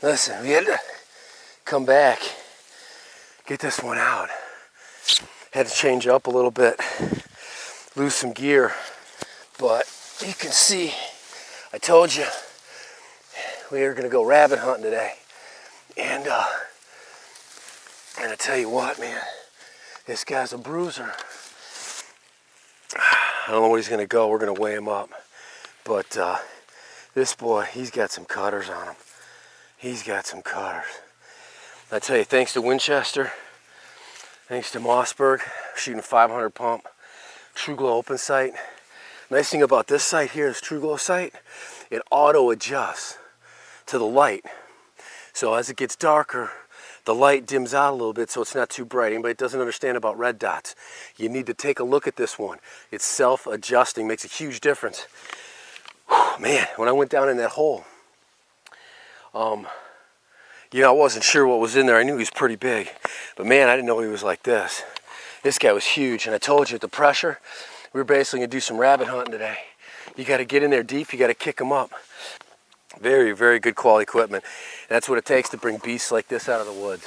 Listen, we had to come back, get this one out. Had to change up a little bit, lose some gear, but you can see, I told you, we were gonna go rabbit hunting today. And I tell you what, man, this guy's a bruiser. I don't know where he's gonna go. We're gonna weigh him up. But this boy, he's got some cutters on him. He's got some cutters. I tell you, thanks to Winchester, thanks to Mossberg, shooting 500 pump, TruGlo open sight. Nice thing about this sight here, this TruGlo sight, it auto adjusts to the light. So as it gets darker, the light dims out a little bit so it's not too bright. Anybody doesn't understand about red dots, you need to take a look at this one. It's self-adjusting, makes a huge difference. Whew, man, when I went down in that hole, you know, I wasn't sure what was in there. I knew he was pretty big, but man, I didn't know he was like this. This guy was huge, and I told you, at the pressure, we were basically gonna do some rabbit hunting today. You gotta get in there deep, you gotta kick them up. Very, very good quality equipment. And that's what it takes to bring beasts like this out of the woods.